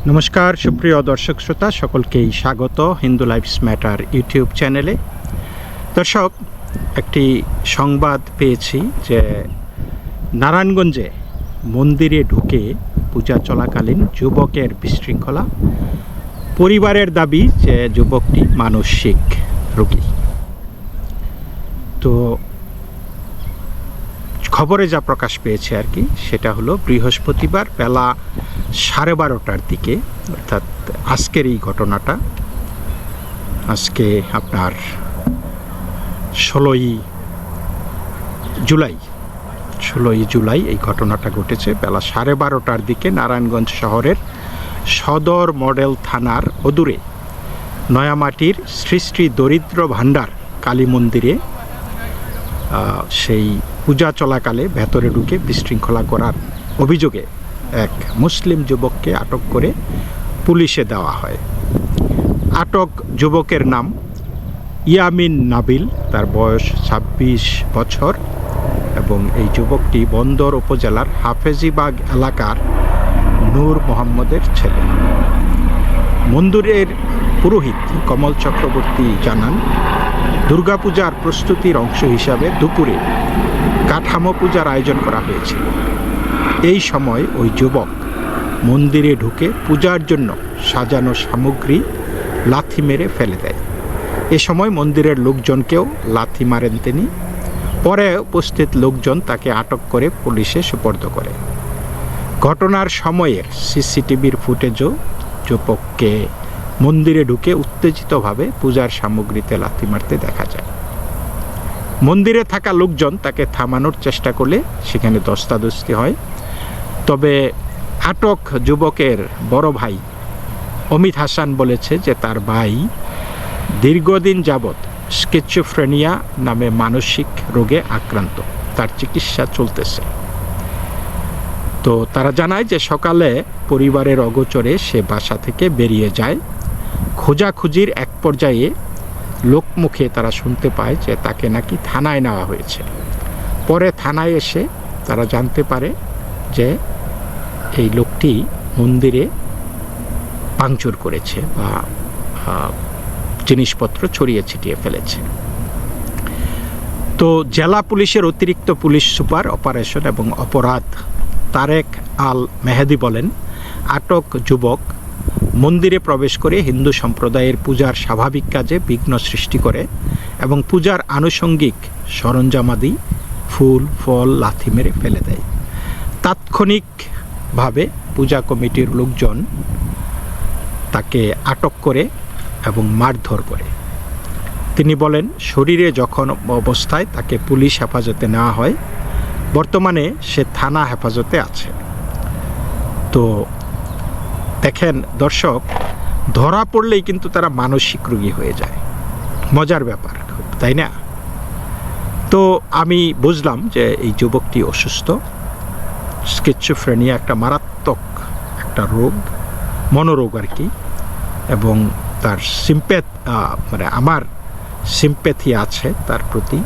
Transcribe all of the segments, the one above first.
নমস্কার সুপ্রিয় দর্শক শ্রোতা, সকলকেই স্বাগত হিন্দু লাইফস ম্যাটার ইউটিউব চ্যানেলে। দর্শক, একটি সংবাদ পেয়েছি যে নারায়ণগঞ্জে মন্দিরে ঢুকে পূজা চলাকালীন যুবকের বিশৃঙ্খলা। পরিবারের দাবি যে যুবকটি মানসিক রোগী। তো খবরে যা প্রকাশ পেয়েছে আর কি, সেটা হলো বৃহস্পতিবার বেলা 12:30টার দিকে, অর্থাৎ আজকের এই ঘটনাটা। আজকে আপনার 16ই জুলাই এই ঘটনাটা ঘটেছে বেলা 12:30টার দিকে নারায়ণগঞ্জ শহরের সদর মডেল থানার অদূরে নয়ামাটির শ্রী শ্রী দরিদ্র ভাণ্ডার কালী মন্দিরে সেই পূজা চলাকালে ভেতরে ঢুকে বিশৃঙ্খলা করার অভিযোগে এক মুসলিম যুবককে আটক করে পুলিশে দেওয়া হয়। আটক যুবকের নাম ইয়ামিন নাবিল, তার বয়স 26 বছর এবং এই যুবকটি বন্দর উপজেলার হাফেজিবাগ এলাকার নূর মোহাম্মদের ছেলে। মন্দিরের পুরোহিত কমল চক্রবর্তী জানান, দুর্গাপূজার প্রস্তুতির অংশ হিসাবে দুপুরে কাঠামো পূজার আয়োজন করা হয়েছিল। এই সময় ওই যুবক মন্দিরে ঢুকে পূজার জন্য সাজানো সামগ্রী লাথি মেরে ফেলে দেয়। এ সময় মন্দিরের লোকজনকেও লাথি মারেন তিনি। পরে উপস্থিত লোকজন তাকে আটক করে পুলিশে সুপর্দ করে। ঘটনার সময়ের সিসিটিভির ফুটেজও যুবককে মন্দিরে ঢুকে উত্তেজিতভাবে পূজার সামগ্রীতে লাথি মারতে দেখা যায়। মন্দিরে থাকা লোকজন তাকে থামানোর চেষ্টা করলে সেখানে ধস্তাধস্তি হয়। তবে আটক যুবকের বড় ভাই অমিত হাসান বলেছে যে তার ভাই দীর্ঘদিন যাবৎ স্কিজোফ্রেনিয়া নামে মানসিক রোগে আক্রান্ত, তার চিকিৎসা চলতেছে। তো তারা জানায় যে সকালে পরিবারের অগোচরে সে বাসা থেকে বেরিয়ে যায়। খোঁজাখুঁজির এক পর্যায়ে লোকমুখে তারা শুনতে পায় যে তাকে নাকি থানায় নেওয়া হয়েছে। পরে থানায় এসে তারা জানতে পারে যে এই লোকটি মন্দিরে ভাঙচুর করেছে বা জিনিসপত্র ছড়িয়ে ছিটিয়ে ফেলেছে। তো জেলা পুলিশের অতিরিক্ত পুলিশ সুপার অপারেশন এবং অপরাধ তারেক আল মেহেদি বলেন, আটক যুবক মন্দিরে প্রবেশ করে হিন্দু সম্প্রদায়ের পূজার স্বাভাবিক কাজে বিঘ্ন সৃষ্টি করে এবং পূজার আনুষঙ্গিক সরঞ্জামাদি ফুল ফল লাথি মেরে ফেলে দেয়। তাৎক্ষণিকভাবে পূজা কমিটির লোকজন তাকে আটক করে এবং মারধর করে। তিনি বলেন, শরীরে জখম অবস্থায় তাকে পুলিশ হেফাজতে নেওয়া হয়। বর্তমানে সে থানা হেফাজতে আছে। তো দেখেন দর্শক, ধরা পড়লেই কিন্তু তারা মানসিক রোগী হয়ে যায়। মজার ব্যাপার, তাই না? তো আমি বুঝলাম যে এই যুবকটি অসুস্থ। স্কিজোফ্রেনিয়া একটা মারাত্মক একটা রোগ, মনোরোগ আর কি। এবং তার আমার সিম্প্যাথি আছে তার প্রতি,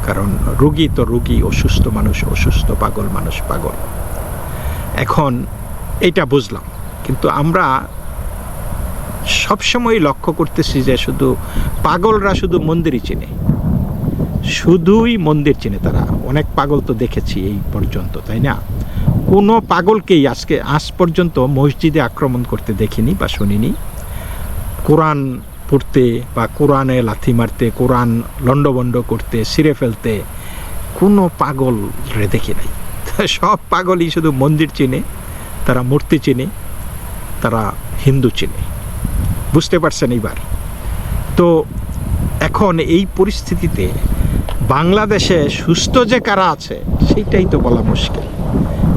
কারণ রোগী তো রোগী, অসুস্থ মানুষ অসুস্থ, পাগল মানুষ পাগল। এখন এটা বুঝলাম, কিন্তু আমরা সবসময় লক্ষ্য করতেছি যে শুধু পাগলরা শুধু মন্দিরই চেনে, শুধুই মন্দির চেনে তারা। অনেক পাগল তো দেখেছি এই পর্যন্ত, তাই না? কোনো পাগলকেই আজ পর্যন্ত মসজিদে আক্রমণ করতে দেখিনি বা শুনিনি। কোরআন পড়তে বা কোরআনে লাথি মারতে, কোরআন লণ্ডভণ্ড করতে, ছিঁড়ে ফেলতে কোনো পাগল রে দেখি নাই। সব পাগলই শুধু মন্দির চিনে, তারা মূর্তি চিনে, তারা হিন্দু চিনে। বুঝতে পারছেন এইবার? তো এখন এই পরিস্থিতিতে বাংলাদেশে সুস্থ যে কারা আছে সেইটাই তো বলা মুশকিল।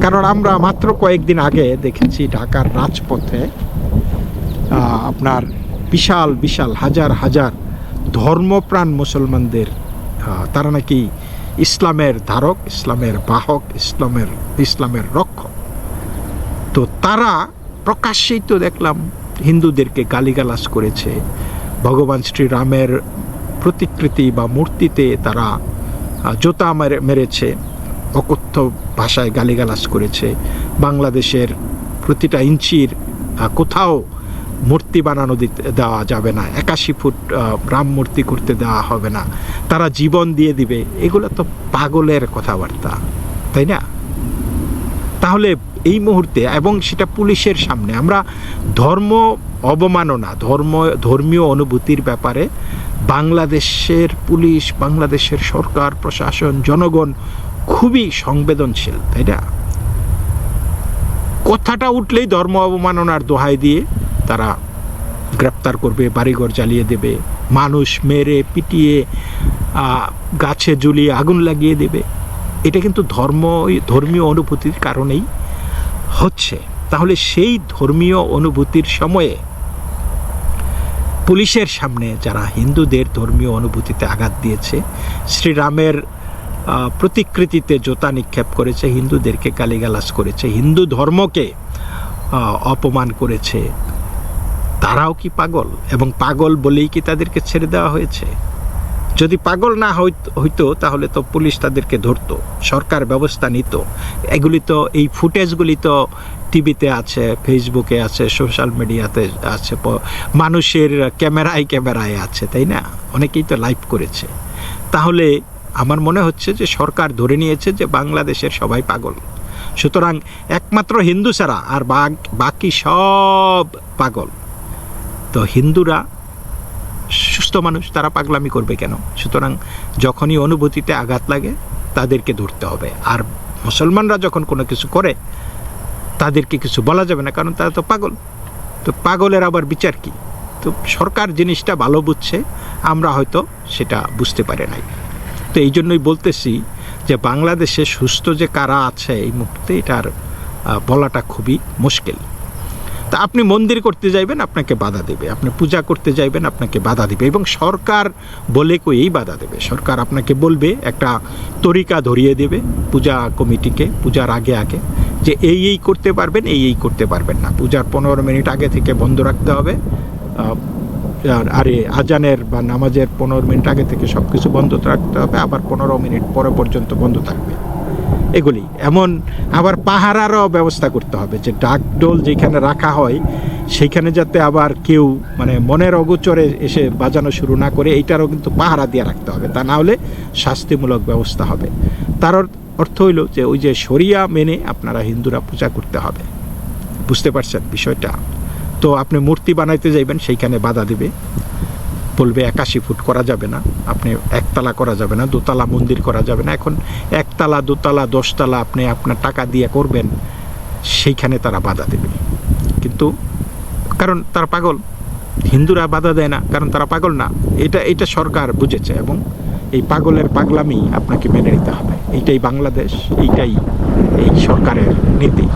কারণ আমরা মাত্র কয়েকদিন আগে দেখেছি ঢাকার রাজপথে আপনার বিশাল বিশাল হাজার হাজার ধর্মপ্রাণ মুসলমানদের, তারা নাকি ইসলামের ধারক, ইসলামের বাহক, ইসলামের রক্ষক। তো তারা প্রকাশ্যেই তো দেখলাম হিন্দুদেরকে গালিগালাজ করেছে। ভগবান শ্রীরামের প্রতিকৃতি বা মূর্তিতে তারা জোতা মেরেছে, অকথ্য ভাষায় গালিগালাজ করেছে। বাংলাদেশের প্রতিটা ইঞ্চির কোথাও মূর্তি বানানো দেওয়া যাবে না, 81 ফুট রাম মূর্তি করতে দেওয়া হবে না, তারা জীবন দিয়ে দিবে, এগুলো তো পাগলের কথাবার্তা, তাই না? তাহলে এই মুহূর্তে, এবং সেটা পুলিশের সামনে, আমরা ধর্ম অবমাননা, ধর্মীয় অনুভূতির ব্যাপারে বাংলাদেশের পুলিশ, বাংলাদেশের সরকার, প্রশাসন, জনগণ খুবই সংবেদনশীল, তাই না? কথাটা উঠলেই ধর্ম অবমাননার দোহাই দিয়ে তারা গ্রেপ্তার করবে, বাড়িঘর জ্বালিয়ে দেবে, মানুষ মেরে পিটিয়ে গাছে ঝুলিয়ে আগুন লাগিয়ে দেবে। এটা কিন্তু ধর্মীয় অনুভূতির কারণেই হচ্ছে। তাহলে সেই ধর্মীয় অনুভূতির সময়ে পুলিশের সামনে যারা হিন্দুদের ধর্মীয় অনুভূতিতে আঘাত দিয়েছে, শ্রীরামের প্রতিকৃতিতে জোতা নিক্ষেপ করেছে, হিন্দুদেরকে গালিগালাজ করেছে, হিন্দু ধর্মকে অপমান করেছে, তারাও কি পাগল? এবং পাগল বলেই কি তাদেরকে ছেড়ে দেওয়া হয়েছে? যদি পাগল না হইতো তাহলে তো পুলিশ তাদেরকে ধরতো, সরকার ব্যবস্থা নিত। এগুলি তো, এই ফুটেজগুলি তো টিভিতে আছে, ফেসবুকে আছে, সোশ্যাল মিডিয়াতে আছে, মানুষের ক্যামেরায় আছে, তাই না? অনেকেই তো লাইভ করেছে। তাহলে আমার মনে হচ্ছে যে সরকার ধরে নিয়েছে যে বাংলাদেশের সবাই পাগল, সুতরাং একমাত্র হিন্দু ছাড়া আর বাকি সব পাগল। তো হিন্দুরা সুস্থ মানুষ, তারা পাগলামি করবে কেন? সুতরাং যখনই অনুভূতিতে আঘাত লাগে তাদেরকে ধরতে হবে। আর মুসলমানরা যখন কোনো কিছু করে তাদেরকে কিছু বলা যাবে না, কারণ তারা তো পাগল। তো পাগলের আবার বিচার কি? তো সরকার জিনিসটা ভালো বুঝছে, আমরা হয়তো সেটা বুঝতে পারি নাই। তো এই জন্যই বলতেছি যে বাংলাদেশে সুস্থ যে কারা আছে এই মুহূর্তে, এটার বলাটা খুবই মুশকিল। তা আপনি মন্দির করতে যাইবেন, আপনাকে বাধা দেবে, আপনি পূজা করতে যাইবেন, আপনাকে বাধা দেবে, এবং সরকার বলে কই বাধা দেবে। সরকার আপনাকে বলবে, একটা তরিকা ধরিয়ে দেবে পূজা কমিটিকে পূজার আগে যে এই করতে পারবেন, এই করতে পারবেন না। পূজার 15 মিনিট আগে থেকে বন্ধ রাখতে হবে, আর আজানের বা নামাজের 15 মিনিট আগে থেকে সব কিছু বন্ধ রাখতে হবে, আবার 15 মিনিট পরে পর্যন্ত বন্ধ থাকবে এগুলি। এমন আবার পাহারারও ব্যবস্থা করতে হবে, যে ডাকডোল যেখানে রাখা হয় সেইখানে যাতে আবার কেউ মনের অগোচরে এসে বাজানো শুরু না করে, এইটারও কিন্তু পাহারা দিয়ে রাখতে হবে, তা না হলে শাস্তিমূলক ব্যবস্থা হবে। তার অর্থ হইল যে ওই যে শরিয়া মেনে আপনারা হিন্দুরা পূজা করতে হবে। বুঝতে পারছেন বিষয়টা? তো আপনি মূর্তি বানাইতে যাইবেন, সেইখানে বাধা দিবে, বলবে 81 ফুট করা যাবে না, আপনি একতলা করা যাবে না, দোতলা মন্দির করা যাবে না। এখন একতলা, দোতলা, 10 তলা আপনি আপনার টাকা দিয়ে করবেন, সেইখানে তারা বাধা দেবে। কিন্তু কারণ তারা পাগল, হিন্দুরা বাধা দেয় না কারণ তারা পাগল না। এটা সরকার বুঝেছে, এবং এই পাগলের পাগলামি আপনাকে মেনে নিতে হবে। এইটাই বাংলাদেশ, এইটাই এই সরকারের নীতি।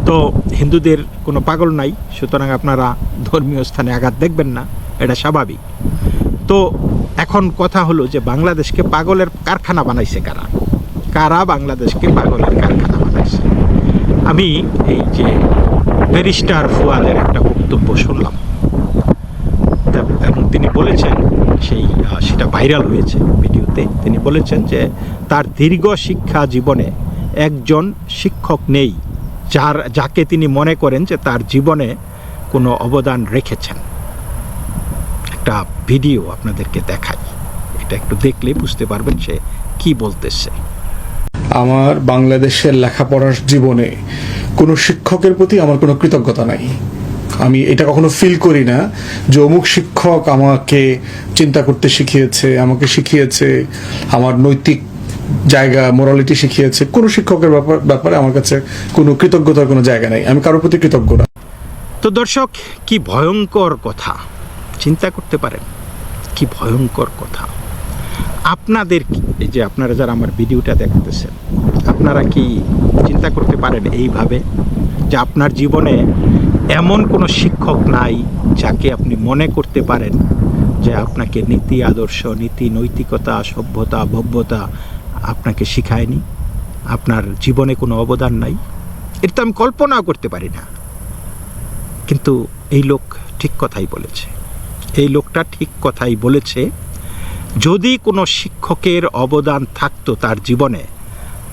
তো হিন্দুদের কোনো পাগল নাই, সুতরাং আপনারা ধর্মীয় স্থানে আঘাত দেখবেন না, এটা স্বাভাবিক। তো এখন কথা হলো যে বাংলাদেশকে পাগলের কারখানা বানাইছে কারা? কারা বাংলাদেশকে পাগলের কারখানা বানাইছে? আমি এই যে ব্যারিস্টার ফুয়াদের একটা বক্তব্য শুনলাম, এবং তিনি বলেছেন, সেটা ভাইরাল হয়েছে ভিডিওতে, তিনি বলেছেন যে তার দীর্ঘ শিক্ষা জীবনে একজন শিক্ষক নেই যাকে তিনি মনে করেন যে তার জীবনে কোনো অবদান রেখেছেন। একটা ভিডিও আপনাদেরকে দেখাই, এটা একটু দেখলে বুঝতে পারবেন সে কি বলতেছে। আমার বাংলাদেশের লেখাপড়ার জীবনে কোনো শিক্ষকের প্রতি আমার কোনো কৃতজ্ঞতা নাই। আমি এটা কখনো ফিল করি না যে অমুক শিক্ষক আমাকে চিন্তা করতে শিখিয়েছে, আমাকে শিখিয়েছে, আমার নৈতিক জায়গা, মোরালিটি শিখিয়েছে। কোনো শিক্ষকের ব্যাপারে আমার কাছে কোনো কৃতজ্ঞতার কোনো জায়গা নাই, আমি কারোর প্রতি কৃতজ্ঞ না। তো দর্শক, কি ভয়ঙ্কর কথা, চিন্তা করতে পারেন কি ভয়ঙ্কর কথা। আপনাদের এই যে আপনারা যারা আমার ভিডিওটা দেখতেছেন, আপনারা কি চিন্তা করতে পারেন এইভাবে যে আপনার জীবনে এমন কোনো শিক্ষক নাই যাকে আপনি মনে করতে পারেন যে আপনাকে নীতি আদর্শ, নীতি নৈতিকতা, সভ্যতা, ভব্যতা আপনাকে শিখায়নি, আপনার জীবনে কোনো অবদান নাই? এটা তো আমি কল্পনাও করতে পারি না। কিন্তু এই লোক ঠিক কথাই বলেছে, এই লোকটা ঠিক কথাই বলেছে। যদি কোনো শিক্ষকের অবদান থাকতো তার জীবনে,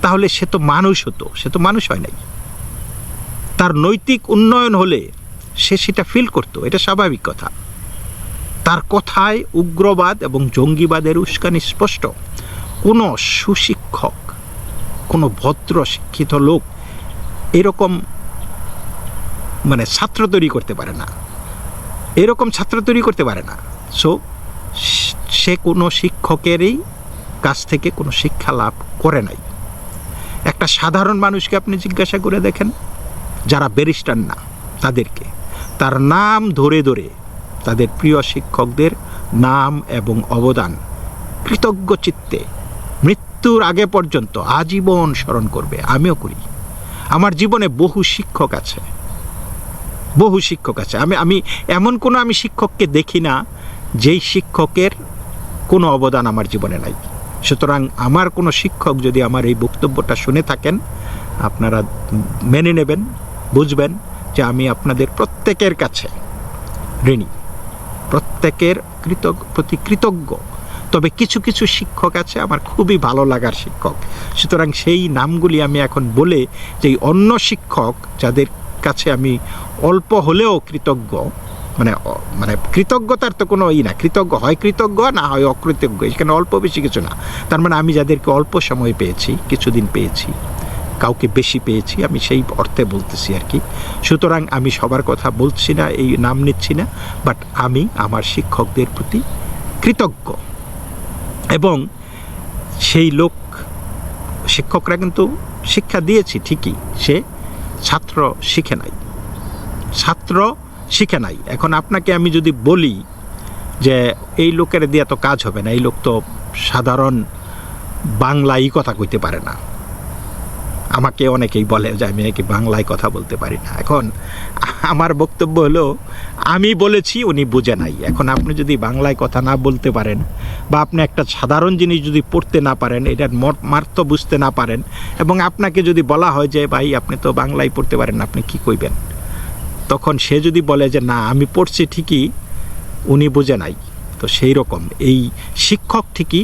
তাহলে সে তো মানুষ হতো, সে তো মানুষ হয় নাই। তার নৈতিক উন্নয়ন হলে সে সেটা ফিল করতো, এটা স্বাভাবিক কথা। তার কথায় উগ্রবাদ এবং জঙ্গিবাদের উস্কানি স্পষ্ট। কোনো সুশিক্ষক, কোনো ভদ্র শিক্ষিত লোক এরকম মানে ছাত্র তৈরি করতে পারে না, এরকম ছাত্র তৈরি করতে পারে না। সো সে কোনো শিক্ষকেরই কাছ থেকে কোনো শিক্ষা লাভ করে নাই। একটা সাধারণ মানুষকে আপনি জিজ্ঞাসা করে দেখেন, যারা ব্যারিস্টার না তাদেরকে, তার নাম ধরে ধরে তাদের প্রিয় শিক্ষকদের নাম এবং অবদান কৃতজ্ঞ চিত্তে মৃত্যুর আগে পর্যন্ত আজীবন স্মরণ করবে। আমিও করি। আমার জীবনে বহু শিক্ষক আছে, বহু শিক্ষক আছে। আমি এমন কোনো আমি শিক্ষককে দেখি না যেই শিক্ষকের কোনো অবদান আমার জীবনে নাই। সুতরাং আমার কোনো শিক্ষক যদি আমার এই বক্তব্যটা শুনে থাকেন, আপনারা মেনে নেবেন, বুঝবেন যে আমি আপনাদের প্রত্যেকের কাছে ঋণী, প্রত্যেকের প্রতি কৃতজ্ঞ। তবে কিছু কিছু শিক্ষক আছে আমার খুবই ভালো লাগার শিক্ষক। সুতরাং সেই নামগুলি আমি এখন বলে যে অন্য শিক্ষক যাদের কাছে আমি অল্প হলেও কৃতজ্ঞ, মানে কৃতজ্ঞতার তো কোনো না, কৃতজ্ঞ হয় কৃতজ্ঞ, না হয় অকৃতজ্ঞ, এখানে অল্প বেশি কিছু না। তার মানে আমি যাদেরকে অল্প সময় পেয়েছি, কিছুদিন পেয়েছি, কাউকে বেশি পেয়েছি, আমি সেই অর্থে বলতেছি আর কি। সুতরাং আমি সবার কথা বলছি না, এই নাম নিচ্ছি না, বাট আমি আমার শিক্ষকদের প্রতি কৃতজ্ঞ। এবং সেই লোক, শিক্ষকরা কিন্তু শিক্ষা দিয়েছি ঠিকই, সে ছাত্র শিখে নাই, ছাত্র শিখে নাই। এখন আপনাকে আমি যদি বলি যে এই লোকের দিয়ে তো কাজ হবে না, এই লোক তো সাধারণ বাংলায় কথা কইতে পারে না, আমাকে অনেকেই বলে যে আমি নাকি বাংলায় কথা বলতে পারি না। এখন আমার বক্তব্য হলো, আমি বলেছি উনি বুঝে নাই। এখন আপনি যদি বাংলায় কথা না বলতে পারেন, বা আপনি একটা সাধারণ জিনিস যদি পড়তে না পারেন, এটার মার্থ বুঝতে না পারেন, এবং আপনাকে যদি বলা হয় যে ভাই আপনি তো বাংলায় পড়তে পারেন, আপনি কি কইবেন? তখন সে যদি বলে যে না আমি পড়ছি ঠিকই, উনি বুঝে নাই। তো সেই রকম এই শিক্ষক ঠিকই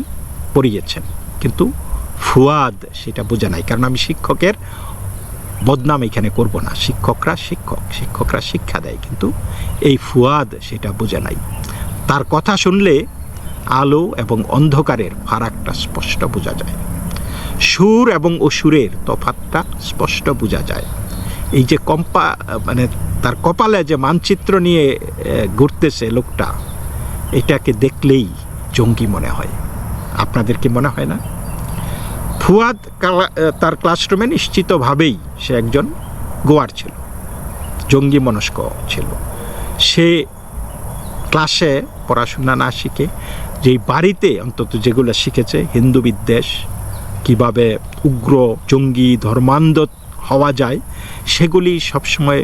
পড়িয়েছেন, কিন্তু ফুয়াদ সেটা বোঝে নাই। কারণ আমি শিক্ষকের বদনাম এখানে করব না, শিক্ষকরা শিক্ষকরা শিক্ষা দেয়, কিন্তু এই ফুয়াদ সেটা বোঝে নাই। তার কথা শুনলে আলো এবং অন্ধকারের ফারাকটা স্পষ্ট বোঝা যায়, সুর এবং অসুরের তফাৎটা স্পষ্ট বোঝা যায়। এই যে মানে তার কপালে যে মানচিত্র নিয়ে ঘুরতেছে লোকটা, এটাকে দেখলেই জঙ্গি মনে হয়। আপনাদের কি মনে হয় না? ফুয়াদ তার ক্লাসরুমে নিশ্চিতভাবেই সে একজন গোয়ার ছিল, জঙ্গি মনস্ক ছিল। সে ক্লাসে পড়াশোনা না শিখে যেই বাড়িতে অন্তত যেগুলো শিখেছে, হিন্দু বিদ্বেষ, কীভাবে উগ্র জঙ্গি ধর্মান্ধ হওয়া যায়, সেগুলি সবসময়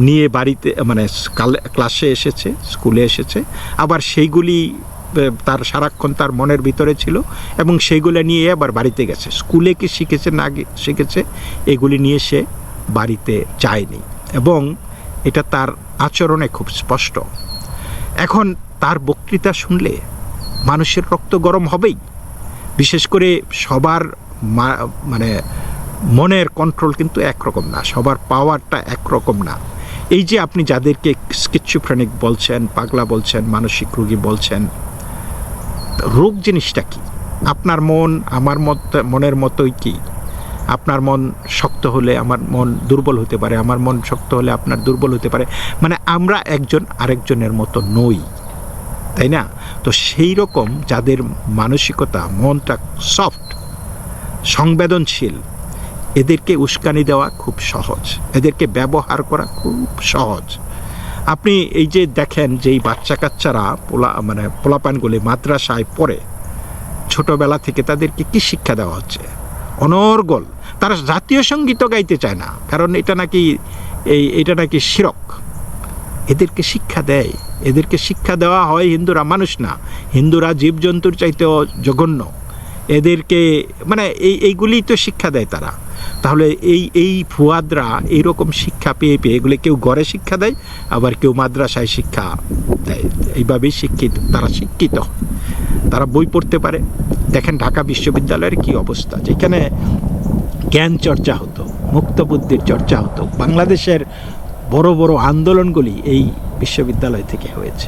নিয়ে বাড়িতে মানে ক্লাসে এসেছে, স্কুলে এসেছে। আবার সেইগুলি তার সারাক্ষণ তার মনের ভিতরে ছিল, এবং সেইগুলো নিয়ে আবার বাড়িতে গেছে। স্কুলে কি শিখেছে না শিখেছে এগুলি নিয়ে সে বাড়িতে যায়নি, এবং এটা তার আচরণে খুব স্পষ্ট। এখন তার বক্তৃতা শুনলে মানুষের রক্ত গরম হবেই। বিশেষ করে সবার মানে মনের কন্ট্রোল কিন্তু একরকম না, সবার পাওয়ারটা একরকম না। এই যে আপনি যাদেরকে স্কিজোফ্রেনিক বলছেন, পাগলা বলছেন, মানসিক রোগী বলছেন, রোগ জিনিসটা কি? আপনার মন আমার মনের মতোই কি? আপনার মন শক্ত হলে আমার মন দুর্বল হতে পারে, আমার মন শক্ত হলে আপনার দুর্বল হতে পারে। মানে আমরা একজন আরেকজনের মতো নই, তাই না? তো সেই রকম যাদের মানসিকতা, মনটা সফট, সংবেদনশীল, এদেরকে উস্কানি দেওয়া খুব সহজ, এদেরকে ব্যবহার করা খুব সহজ। আপনি এই যে দেখেন যে এই বাচ্চা কাচ্চারা পোলাপানগুলি মাদ্রাসায় পড়ে, ছোটবেলা থেকে তাদেরকে কি শিক্ষা দেওয়া হচ্ছে? অনর্গল। তারা জাতীয় সঙ্গীতও গাইতে চায় না, কারণ এটা নাকি শিরক। এদেরকে শিক্ষা দেয়, এদেরকে শিক্ষা দেওয়া হয় হিন্দুরা মানুষ না, হিন্দুরা জীবজন্তুর চাইতেও জঘন্য। এদেরকে মানে এইগুলি তো শিক্ষা দেয় তারা। তাহলে এই ফুয়াদরা এইরকম শিক্ষা পেয়ে এগুলি কেউ ঘরে শিক্ষা দেয়, আবার কেউ মাদ্রাসায় শিক্ষা দেয়। এইভাবেই তারা শিক্ষিত, তারা বই পড়তে পারে। দেখেন ঢাকা বিশ্ববিদ্যালয়ের কি অবস্থা, যেখানে জ্ঞান চর্চা হতো, মুক্ত বুদ্ধির চর্চা হতো। বাংলাদেশের বড় বড় আন্দোলনগুলি এই বিশ্ববিদ্যালয় থেকে হয়েছে,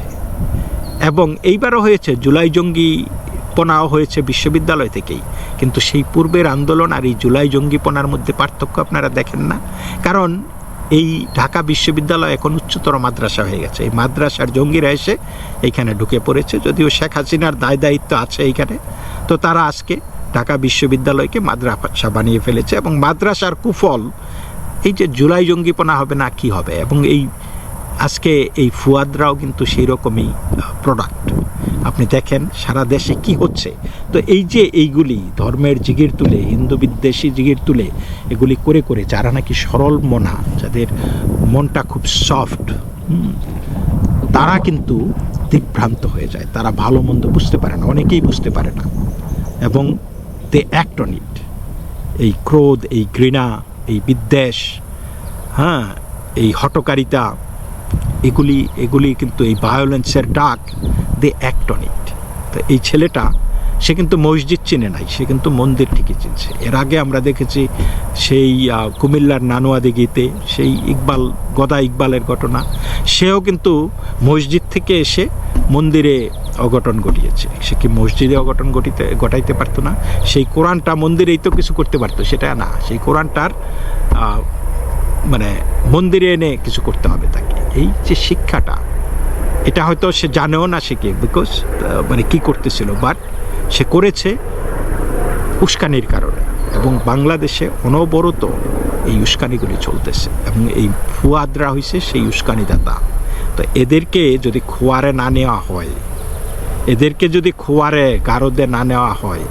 এবং এইবারও হয়েছে। জুলাই জঙ্গিপনাও হয়েছে বিশ্ববিদ্যালয় থেকেই। কিন্তু সেই পূর্বের আন্দোলন আর এই জুলাই জঙ্গিপনার মধ্যে পার্থক্য আপনারা দেখেন না, কারণ এই ঢাকা বিশ্ববিদ্যালয় এখন উচ্চতর মাদ্রাসা হয়ে গেছে। এই মাদ্রাসার জঙ্গিরা এসে এইখানে ঢুকে পড়েছে, যদিও শেখ হাসিনার দায় দায়িত্ব আছে এইখানে। তো তারা আজকে ঢাকা বিশ্ববিদ্যালয়কে মাদ্রাসা বানিয়ে ফেলেছে, এবং মাদ্রাসার কুফল এই যে জুলাই জঙ্গিপনা হবে না কি হবে। এবং এই আজকে এই ফুয়াদরাও কিন্তু সেই রকমই প্রোডাক্ট। আপনি দেখেন সারা দেশে কি হচ্ছে। তো এই যে এইগুলি ধর্মের জিগির তুলে, হিন্দু বিদ্বেষী জিগির তুলে এগুলি করে করে যারা নাকি সরল মনা, যাদের মনটা খুব সফট, তারা কিন্তু দিকভ্রান্ত হয়ে যায়। তারা ভালো মন্দ বুঝতে পারে না, অনেকেই বুঝতে পারে না, এবং দে অ্যাক্ট অন ইট। এই ক্রোধ, এই ঘৃণা, এই বিদ্বেষ, হ্যাঁ, এই হটকারিতা, এগুলি কিন্তু এই ভায়োলেন্সের ডাক, দে অ্যাক্ট অন ইট। তো এই ছেলেটা, সে কিন্তু মসজিদ চিনে নাই, সে কিন্তু মন্দির ঠিকই চিনছে। এর আগে আমরা দেখেছি সেই কুমিল্লার নানুয়াদিঘিতে সেই গদা ইকবালের ঘটনা, সেও কিন্তু মসজিদ থেকে এসে মন্দিরে অঘটন ঘটিয়েছে। সে কি মসজিদে অঘটন ঘটাইতে পারতো না? সেই কোরআনটা মন্দিরেই তো কিছু করতে পারতো, সেটা না। সেই কোরআনটার মানে মন্দিরে এনে কিছু করতে হবে তাকে। এই যে শিক্ষাটা, এটা হয়তো সে জানেও না শিখে, বিকজ মানে কি করতেছিল, বাট সে করেছে উস্কানির কারণে। এবং বাংলাদেশে অনবরত এই উস্কানিগুলি চলতেছে, এবং এই ফুয়াদরা হয়েছে সেই উস্কানিদাতা। তো এদেরকে যদি খোয়ারে না নেওয়া হয়, এদেরকে যদি খোয়ারে গারদে না নেওয়া হয়,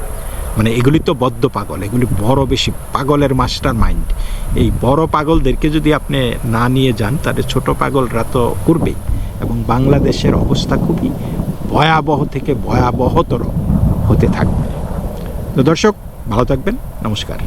মানে এগুলি তো বদ্ধ পাগল, এগুলি বড় বেশি পাগলের মাস্টার মাইন্ড। এই বড় পাগলদেরকে যদি আপনি না নিয়ে যান, তাহলে ছোট পাগলরা তো করবেই, এবং বাংলাদেশের অবস্থা খুবই ভয়াবহ থেকে ভয়াবহতর হতে থাকবে। তো দর্শক, ভালো থাকবেন, নমস্কার।